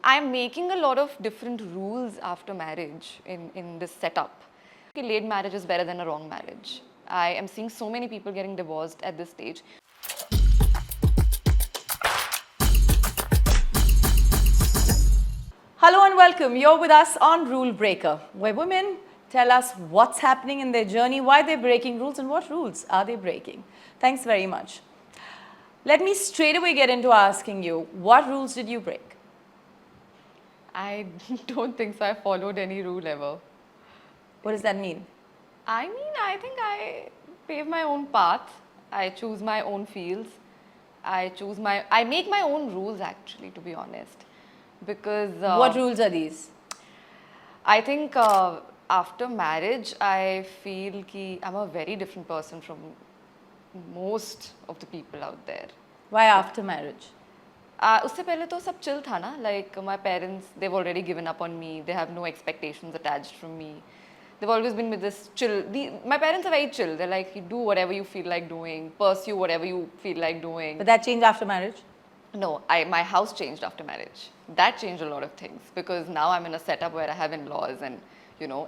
I'm making a lot of different rules after marriage in this setup. Okay, late marriage is better than a wrong marriage. I am seeing so many people getting divorced at this stage. Hello and welcome. You're with us on Rulebreaker, where women tell us what's happening in their journey, why they're breaking rules, and what rules are they breaking. Thanks very much. Let me straight away get into asking you, what rules did you break? I don't think so. I followed any rule ever. What does that mean? I think I pave my own path. I choose my own fields. I make my own rules actually, to be honest. Because What rules are these? I think after marriage, I feel कि I'm a very different person from most of the people out there. Why after marriage? उससे पहले तो सब chill था ना, like my parents, they've already given up on me. They have no expectations attached from me. They've always been with this chill. My parents are very chill. They're like, you do whatever you feel like doing, pursue whatever you feel like doing. But that changed after marriage? No, my house changed after marriage. That changed a lot of things because now I'm in a setup where I have in-laws and,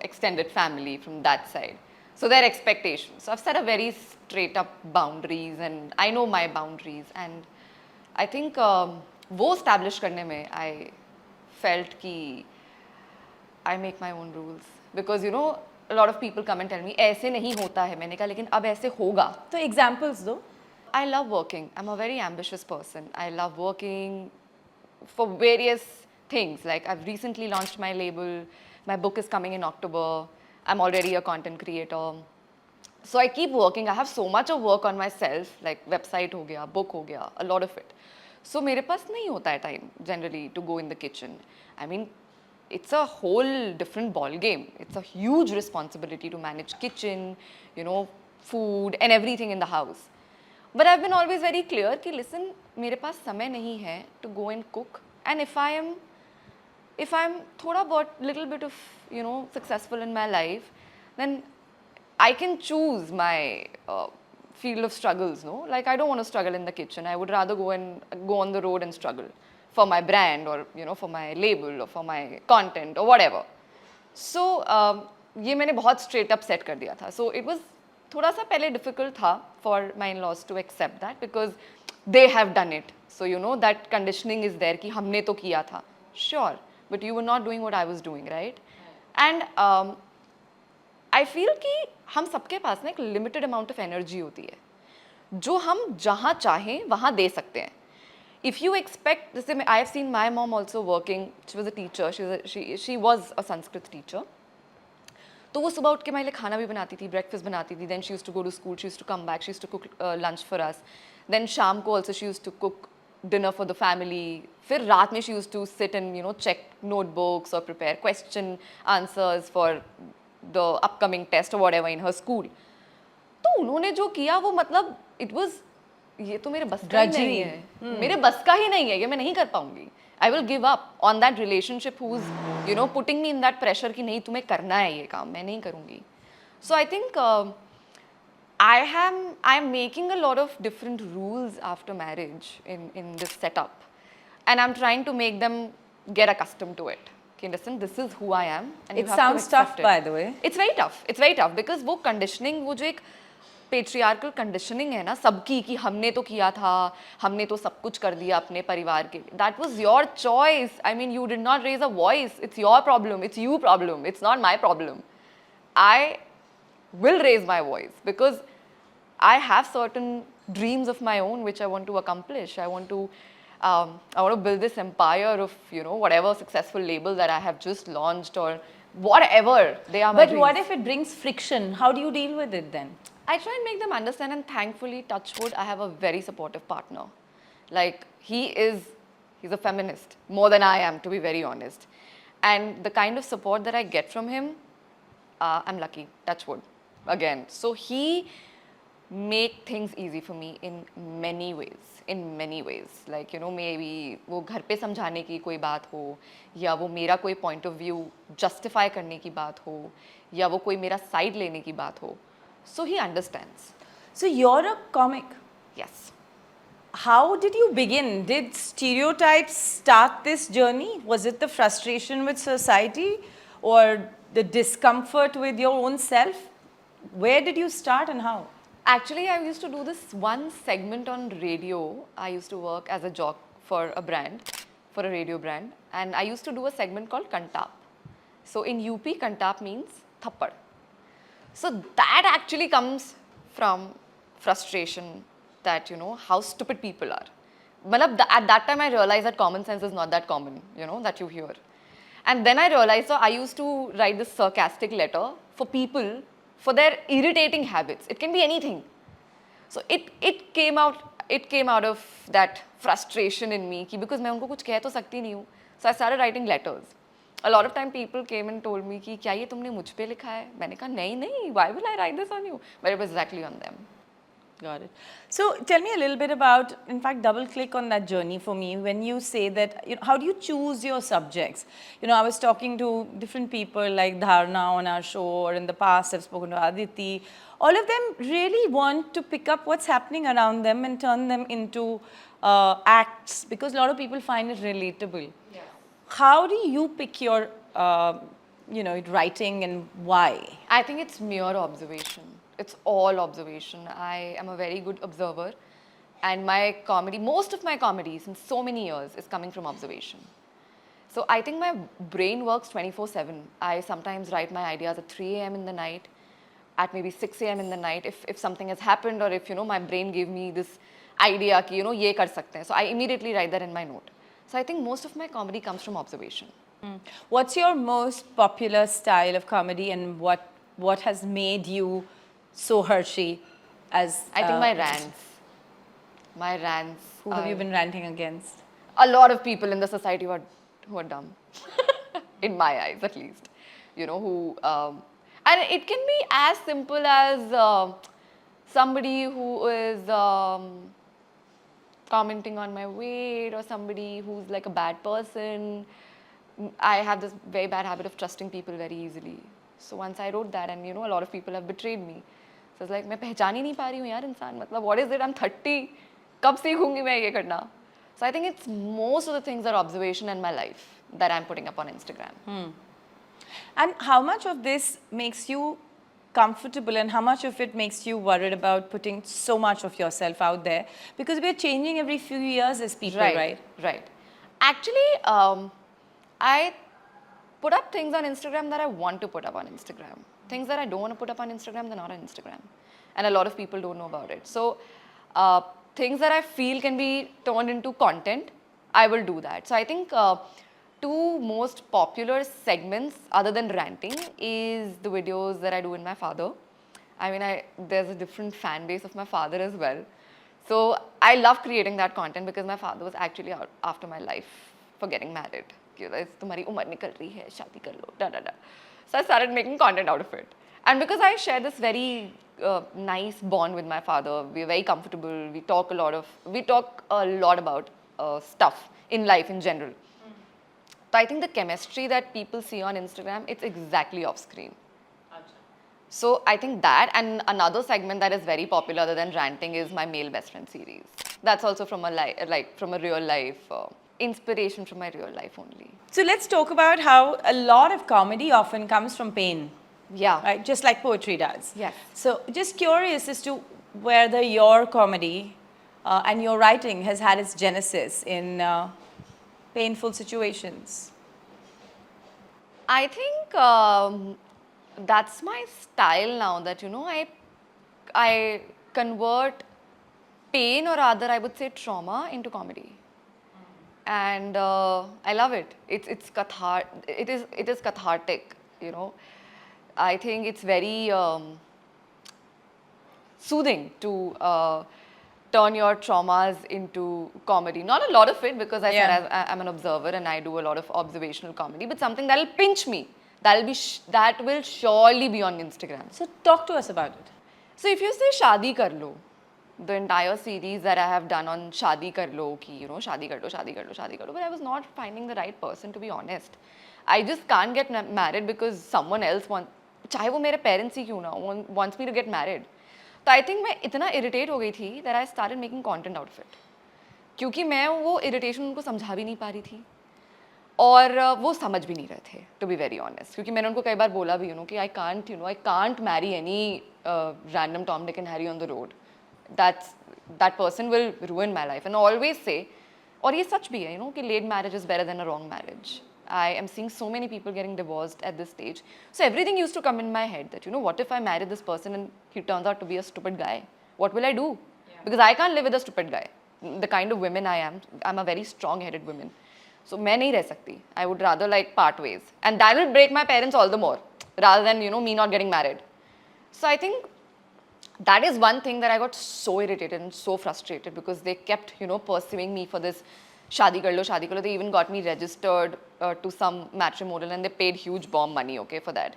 extended family from that side. So their expectations. So I've set a very straight up boundaries and I know my boundaries. And I think वो establish करने में I felt कि I make my own rules. Because, a lot of people come and tell me, ऐसे नहीं होता है. मैंने कहा, लेकिन अब ऐसे होगा. So examples though? I love working. I'm a very ambitious person. I love working for various things. Like I've recently launched my label. My book is coming in October. I'm already a content creator. So I keep working. I have so much of work on myself, like website ho gaya, book ho gaya, a lot of it. So मेरे पास नहीं होता है time generally to go in the kitchen. I mean, it's a whole different ball game. It's a huge responsibility to manage kitchen, food and everything in the house. But I've been always very clear कि listen, मेरे पास समय नहीं है to go and cook. And if I'm थोड़ा बहुत little bit of successful in my life, then I can choose my field of struggles. No, like I don't want to struggle in the kitchen. I would rather go on the road and struggle for my brand or for my label or for my content or whatever. So ये मैंने बहुत straight up set कर दिया था. So it was थोड़ा सा पहले difficult था for my in-laws to accept that because they have done it. So that conditioning is there कि हमने तो किया था. Sure, but you were not doing what I was doing, right? And I feel कि हम सबके पास ना एक limited amount of energy होती है जो हम जहाँ चाहें वहाँ दे सकते हैं. If you expect, जैसे I have seen my mom also working. She was a teacher. She was a Sanskrit teacher. तो वो सुबह उठ के मेरे लिए खाना भी बनाती थी, breakfast बनाती थी. Then she used to go to school. She used to come back. She used to cook lunch for us. Then शाम को also she used to cook dinner for the family. फिर रात में she used to sit and check notebooks or prepare question answers for the upcoming test or whatever in her school. तो उन्होंने जो किया वो मतलब it was ये तो मेरे बस का ही नहीं है. मेरे बस का ही नहीं है, ये मैं नहीं कर पाऊंगी. I will give up on that relationship who's putting me in that pressure कि नहीं तुम्हें करना है ये काम, मैं नहीं करूँगी. So I think I'm making a lot of different rules after marriage in this setup, and I'm trying to make them get accustomed to it. Okay, listen, this is who I am, and it sounds tough, by the way. It's very tough. It's very tough because वो conditioning, वो जो एक patriarchal conditioning है ना सबकी कि हमने तो किया था, हमने तो सब कुछ कर दिया अपने परिवार के लिए. That was your choice. I mean you did not raise a voice. It's your problem. It's you problem. It's not my problem. I will raise my voice because I have certain dreams of my own which I want to accomplish. I want to build this empire of whatever successful label that I have just launched or whatever they are. But what if it brings friction? How do you deal with it then? I try and make them understand, and thankfully, touch wood, I have a very supportive partner. Like he's a feminist more than I am, to be very honest. And the kind of support that I get from him, I'm lucky. Touch wood, again. So he make things easy for me in many ways. In many ways, like maybe वो घर पे समझाने की कोई बात हो, या वो मेरा कोई point of view justify करने की बात हो, या वो कोई मेरा side लेने की बात हो. So he understands. So you're a comic. Yes. How did you begin? Did stereotypes start this journey? Was it the frustration with society or the discomfort with your own self? Where did you start and how? Actually, I used to do this one segment on radio. I used to work as a jock for a brand, for a radio brand, and I used to do a segment called Kantap. So in UP, Kantap means thappad. So that actually comes from frustration that, how stupid people are. At that time, I realized that common sense is not that common, that you hear. And then I realized, so I used to write this sarcastic letter for people for their irritating habits. It can be anything. So it came out of that frustration in me कि because मैं उनको कुछ कह तो सकती नहीं हूँ. So I started writing letters. A lot of time people came and told me कि क्या ये तुमने मुझ पे लिखा है? मैंने कहा नहीं, why will I write this on you? But it was exactly on them. Got it. So tell me a little bit about, in fact, double click on that journey for me when you say that, how do you choose your subjects? I was talking to different people like Dharna on our show, or in the past I've spoken to Aditi. All of them really want to pick up what's happening around them and turn them into acts, because a lot of people find it relatable. Yeah. How do you pick your, writing and why? I think it's mere observation. It's all observation. I am a very good observer, and most of my comedy since so many years is coming from observation. So I think my brain works 24/7. I sometimes write my ideas at 3 a.m. in the night, at maybe 6 a.m. in the night, if something has happened, or if, my brain gave me this idea ki, ye kar sakte hain. So I immediately write that in my note. So I think most of my comedy comes from observation. What's your most popular style of comedy, and what has made you so Hershey as... I think my rants. My rants. Who have you been ranting against? A lot of people in the society who are dumb. In my eyes, at least. And it can be as simple as somebody who is commenting on my weight, or somebody who's like a bad person. I have this very bad habit of trusting people very easily. So once I wrote that, and a lot of people have betrayed me. So it's like, मैं पहचान ही नहीं पा रही हूँ यार इंसान. मतलब what is it? I'm 30. कब सीखूंगी मैं ये करना? So I think it's most of the things are observation in my life that I'm putting up on Instagram. And how much of this makes you comfortable, and how much of it makes you worried about putting so much of yourself out there? Because we're changing every few years as people, right? Right. Actually, I put up things on Instagram that I want to put up on Instagram. Things that I don't want to put up on Instagram, they're not on Instagram. And a lot of people don't know about it. So things that I feel can be turned into content, I will do that. So I think two most popular segments other than ranting is the videos that I do with my father. I mean, there's a different fan base of my father as well. So I love creating that content because my father was actually out after my life for getting married. तुम्हारी उम्र निकल रही है, शादी कर लो, da da da. So I started making content out of it. And because I share this very nice bond with my father, we're very comfortable, we talk a lot about stuff in life in general. So I think the chemistry that people see on Instagram, it's exactly off screen. So I think that, and another segment that is very popular other than ranting is my male best friend series. That's also from a real life, inspiration from my real life only. So let's talk about how a lot of comedy often comes from pain. Yeah. Right? Just like poetry does. Yes. So just curious as to whether your comedy and your writing has had its genesis in painful situations. I think that's my style now, that, I convert pain, or rather I would say trauma, into comedy. And I love it. It is cathartic, I think it's very soothing to turn your traumas into comedy. Not a lot of it, because I said I'm an observer and I do a lot of observational comedy, but something that'll pinch me. That will surely be on Instagram. So talk to us about it. So if you say Shadi Kar Lo, the entire series that I have done on Shadi Kar Lo, ki, Shadi Kar Lo, Shadi Kar Lo, Shadi Kar Lo, but I was not finding the right person, to be honest. I just can't get married because someone else wants, चाहे वो मेरे parents ही क्यों ना, wants me to get married. So I think मैं इतना irritate हो गई थी that I started making content out of it. क्योंकि मैं वो इरिटेशन उनको समझा भी नहीं पा रही थी और वो समझ भी नहीं रहे थे, टू बी वेरी ऑनेस्ट, क्योंकि मैंने उनको कई बार बोला भी कि I can't marry any random Tom Dick and Harry on the road, that person will ruin my life. And I always say, और ये सच भी है कि late marriage is better than a wrong marriage. I am seeing so many people getting divorced at this stage. So everything used to come in my head that what if I marry this person and he turns out to be a stupid guy? What will I do? Because I can't live with a stupid guy. The kind of woman I am, I'm a very strong-headed woman. So मैं नहीं रह सकती. I would rather like part ways. And that will break my parents all the more rather than me not getting married. So I think that is one thing that I got so irritated and so frustrated because they kept, pursuing me for this shadi kar lo, shadi kar lo. They even got me registered to some matrimonial and they paid huge bomb money, okay, for that.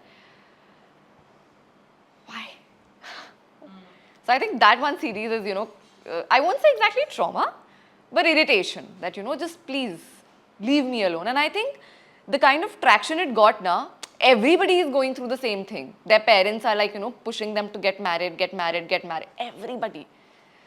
Why? So I think that one series is, I won't say exactly trauma, but irritation that, just please leave me alone. And I think the kind of traction it got now, everybody is going through the same thing. Their parents are like, pushing them to get married. Everybody.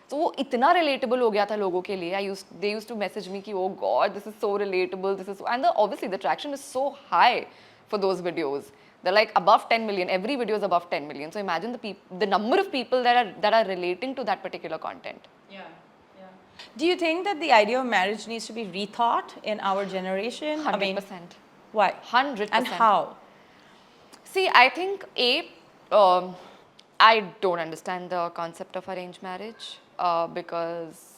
So वो इतना relatable हो गया था लोगों के लिए. They used to message me कि oh God, this is so relatable. And obviously the traction is so high for those videos. They're like above 10 million. Every video is above 10 million. So imagine the number of people that are relating to that particular content. Yeah. Do you think that the idea of marriage needs to be rethought in our generation? 100%. Why? 100%. And how? See, I think I don't understand the concept of arranged marriage because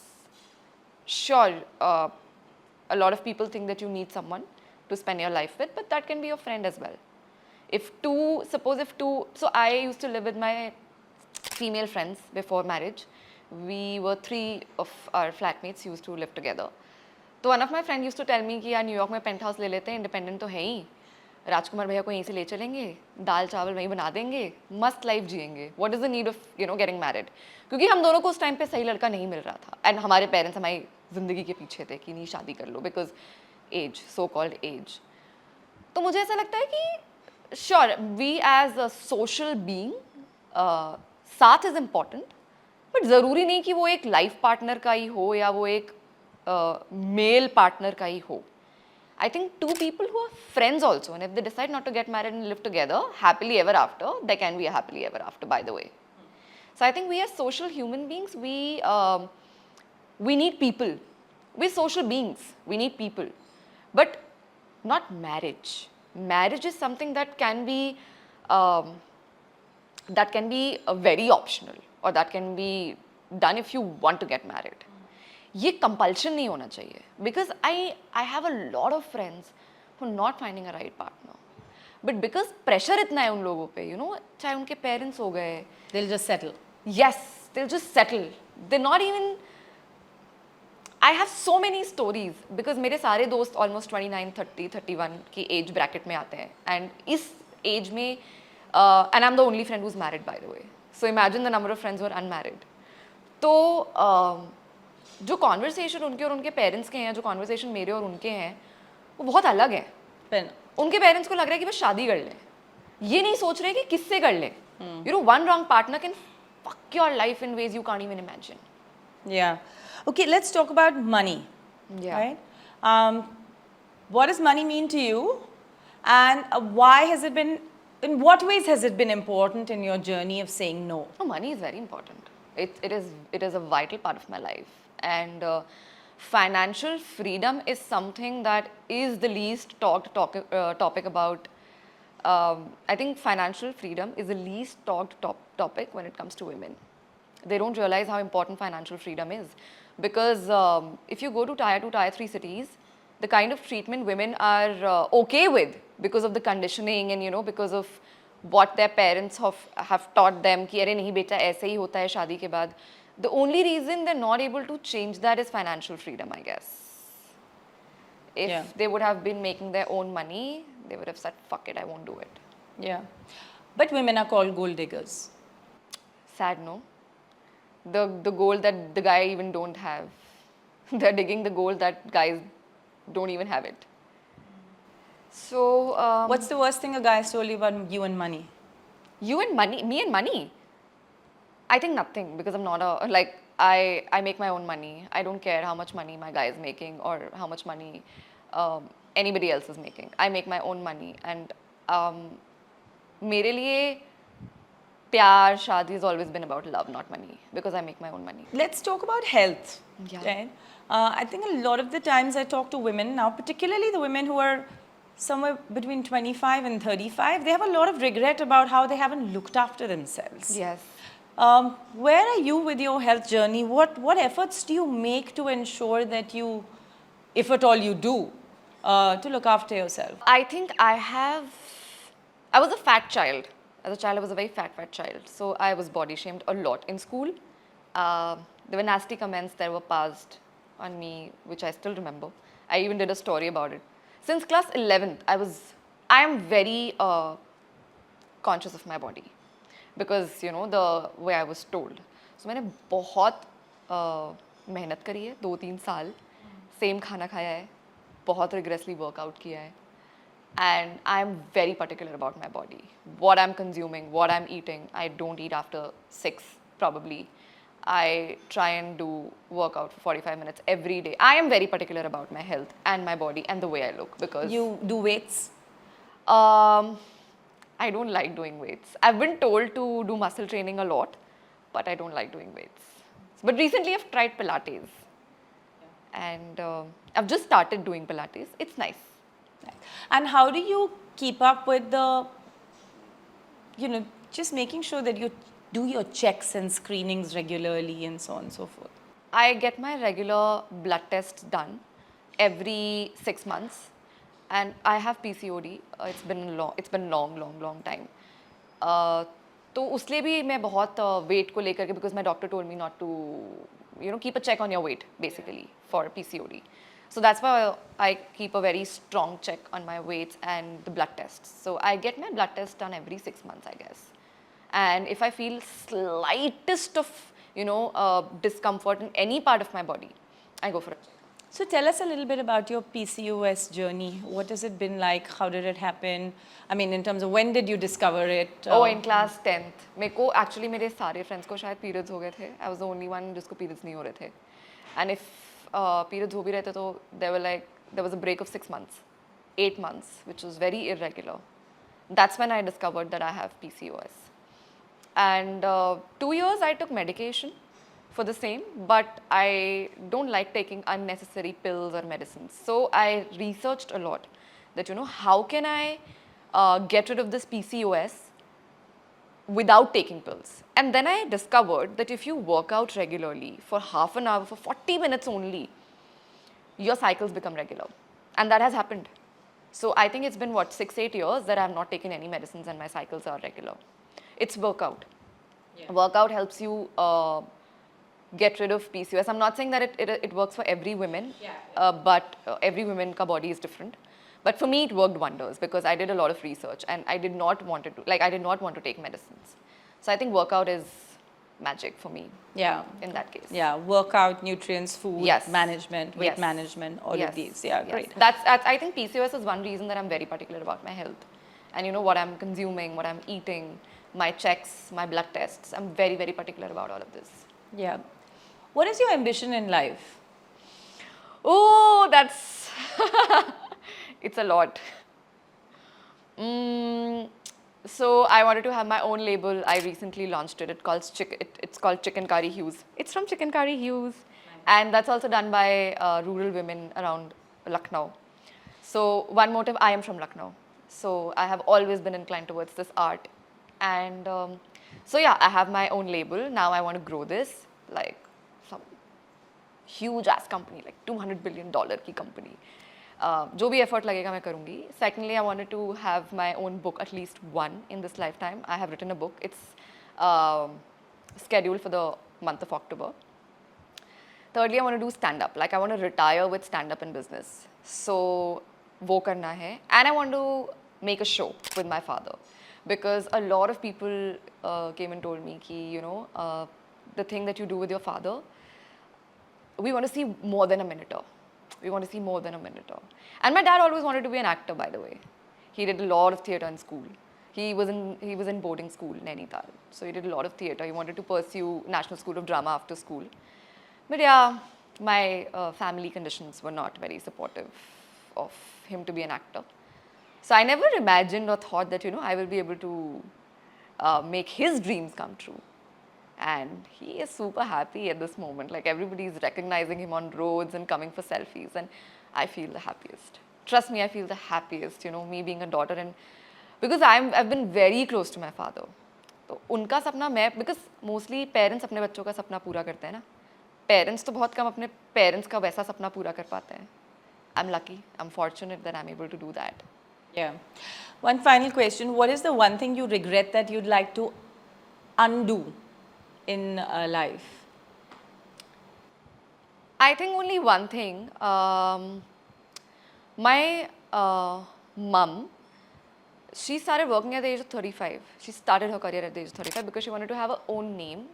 sure, a lot of people think that you need someone to spend your life with, but that can be your friend as well. So I used to live with my female friends before marriage. We were 3 of our flatmates used to live together. So one of my friends used to tell me कि यार New York में paint house ले लेते हैं, independent तो है ही, राजकुमार भैया को यहीं से ले चलेंगे, दाल चावल वहीं बना देंगे, मस्त लाइफ जिएंगे. What is the need of getting married? क्योंकि हम दोनों को उस टाइम पे सही लड़का नहीं मिल रहा था एंड हमारे पेरेंट्स हमारी ज़िंदगी के पीछे थे कि नहीं शादी कर लो because age, so called age. तो मुझे ऐसा लगता है कि sure we as a social being साथ इज़ इम्पॉर्टेंट, बट ज़रूरी नहीं कि वो एक लाइफ पार्टनर का ही हो या वो एक मेल पार्टनर का ही हो. I think 2 people who are friends also, and if they decide not to get married and live together happily ever after, there can be a happily ever after, by the way. So I think we are social human beings. We need people. We're social beings. We need people, but not marriage. Marriage is something that can be very optional, or that can be done if you want to get married. ये compulsion नहीं होना चाहिए because I have a lot of friends who not finding a right partner, but because pressure इतना है उन लोगों पे, चाहे उनके पेरेंट्स हो गए, they will just settle. Yes, they will just settle. They not even, I have so many stories because मेरे सारे दोस्त ऑलमोस्ट 29, 30, 31 की एज ब्रैकेट में आते हैं एंड इस एज में and I am the only friend who is married by the way. So imagine the number of friends who are unmarried. तो जो कॉन्वर्सेशन उनके और उनके पेरेंट्स के हैं, जो कॉन्वर्सेशन मेरे और उनके हैं, वो बहुत अलग है. उनके पेरेंट्स को लग रहा है कि बस शादी कर लें, ये नहीं सोच रहे कि किससे कर लें. One wrong partner can fuck your life in ways you can't even imagine. Yeah. Okay, let's talk about money. Yeah. Right? What does money mean to you, and why has it been? In what ways has it been important in your journey of saying no? Oh, money is very important. It is a vital part of my life. And financial freedom is something that is the least talked topic about. I think financial freedom is the least talked topic when it comes to women. They don't realize how important financial freedom is because if you go to tier 2, tier 3 cities, the kind of treatment women are okay with because of the conditioning and because of what their parents have taught them कि अरे नहीं बेटा ऐसे ही होता है शादी के बाद. The only reason they're not able to change that is financial freedom, I guess. If they would have been making their own money, they would have said, fuck it, I won't do it. Yeah. But women are called gold diggers. Sad, no? The gold that the guy even don't have. They're digging the gold that guys don't even have it. So, what's the worst thing a guy has told you about you and money? You and money? Me and money? I think nothing because I'm not I make my own money. I don't care how much money my guy is making or how much money anybody else is making. I make my own money. And मेरे लिए प्यार, शादी has always been about love, not money, because I make my own money. Let's talk about health. Yeah. Right? I think a lot of the times I talk to women now, particularly the women who are somewhere between 25 and 35, they have a lot of regret about how they haven't looked after themselves. Yes. Where are you with your health journey? What efforts do you make to ensure that you, if at all you do, to look after yourself? I think I was a fat child. As a child, I was a very fat child. So I was body shamed a lot in school. There were nasty comments that were passed on me, which I still remember. I even did a story about it. Since class 11th, I am very conscious of my body because, you know, the way I was told. So मैंने बहुत मेहनत करी है 2-3 साल, same खाना खाया है, बहुत rigorously workout किया है. And I'm very particular about my body. What I'm consuming, what I'm eating. I don't eat after 6 probably. I try and do workout for 45 minutes every day. I am very particular about my health and my body and the way I look because You do weights? I don't like doing weights. I've been told to do muscle training a lot, but I don't like doing weights. But recently I've tried Pilates. And I've just started doing Pilates. It's nice. And how do you keep up with the, you know, just making sure that you do your checks and screenings regularly and so on and so forth? I get my regular blood tests done every 6 months, and I have PCOD. It's been long time. तो उसलिए भी मैं बहुत weight को लेकर के because my doctor told me not to, you know, keep a check on your weight basically for PCOD. So that's why I keep a very strong check on my weights and the blood tests. So I get my blood tests done every 6 months, I guess. And if I feel slightest of, you know, discomfort in any part of my body, I go for a check. So tell us a little bit about your PCOS journey. What has it been like? How did it happen? I mean, in terms of when did you discover it? Oh, in class 10th. मेरे को actually मेरे सारे friends को शायद periods हो गए थे. I was the only one जिसको periods नहीं हो रहे थे. And if periods हो भी रहे थे तो there was a break of 6 months, 8 months, which was very irregular. That's when I discovered that I have PCOS. And 2 years I took medication for the same, but I don't like taking unnecessary pills or medicines. So I researched a lot that, you know, how can I get rid of this PCOS without taking pills. And then I discovered that if you work out regularly for half an hour, for 40 minutes only, your cycles become regular. And that has happened. So I think it's been, what, 6-8 years that I have not taken any medicines and my cycles are regular. It's workout. Yeah. Workout helps you get rid of PCOS. I'm not saying that it works for every woman, but every woman ka body is different. But for me, it worked wonders because I did a lot of research and I did not want to take medicines. So I think workout is magic for me. Yeah. In that case. Yeah, workout, nutrients, food, management, weight management, all of these. Yeah, great. That's, I think PCOS is one reason that I'm very particular about my health. And you know, what I'm consuming, what I'm eating, my checks, my blood tests. I'm very, very particular about all of this. Yeah. What is your ambition in life? Oh, that's... It's a lot. So I wanted to have my own label. I recently launched it. It's called Chicken Curry Hues. It's from Chicken Curry Hues. And that's also done by rural women around Lucknow. So one motive, I am from Lucknow. So I have always been inclined towards this art. And so yeah, I have my own label. Now I want to grow this like some huge ass company, like $200 billion की company. जो भी effort लगेगा मैं करूँगी. Secondly, I wanted to have my own book, at least one in this lifetime. I have written a book. It's scheduled for the month of October. Thirdly, I want to do stand-up. Like I want to retire with stand-up in business. So वो करना है. And I want to make a show with my father. Because a lot of people came and told me ki, you know, the thing that you do with your father, we want to see more than a minuter. We want to see more than a minuter. And my dad always wanted to be an actor, by the way. He did a lot of theatre in school. he was in boarding school in Nainital. So he did a lot of theatre. He wanted to pursue National School of Drama after school. But yeah, my family conditions were not very supportive of him to be an actor. So I never imagined or thought that, I will be able to make his dreams come true. And he is super happy at this moment. Like everybody is recognizing him on roads and coming for selfies. And I feel the happiest. Trust me, I feel the happiest, me being a daughter. And because I've been very close to my father. तो उनका सपना मैं, because mostly parents अपने बच्चों का सपना पूरा करते हैं ना. Parents तो बहुत कम अपने parents का वैसा सपना पूरा कर पाते हैं. I'm lucky, I'm fortunate that I'm able to do that. Yeah. One final question. What is the one thing you regret that you'd like to undo in life? I think only one thing. My mum, she started working at the age of 35. She started her career at the age of 35 because she wanted to have her own name.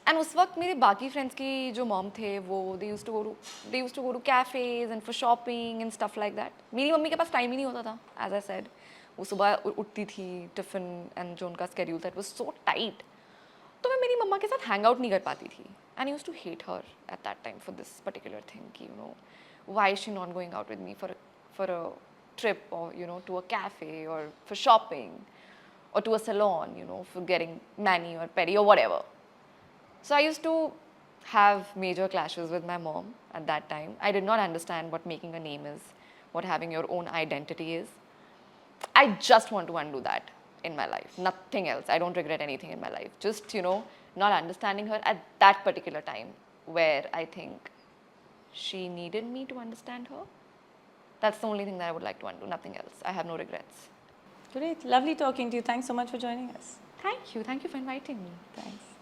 And उस वक्त मेरे बाकी friends की जो mom थे वो they used to go to cafes and for shopping and stuff like that. मेरी mummy के पास time ही नहीं होता था, as I said. वो सुबह उठती थी, tiffin and जो उनका schedule था, it was so tight. तो मैं मेरी मम्मा के साथ hang out नहीं कर पाती थी. And I used to hate her at that time for this particular thing. कि, why is she not going out with me for a trip or to a cafe or for shopping or to a salon, for getting mani or pedi or whatever. So I used to have major clashes with my mom at that time. I did not understand what making a name is, what having your own identity is. I just want to undo that in my life, nothing else. I don't regret anything in my life. Just, not understanding her at that particular time where I think she needed me to understand her. That's the only thing that I would like to undo, nothing else. I have no regrets. Great. Lovely talking to you. Thanks so much for joining us. Thank you for inviting me. Thanks.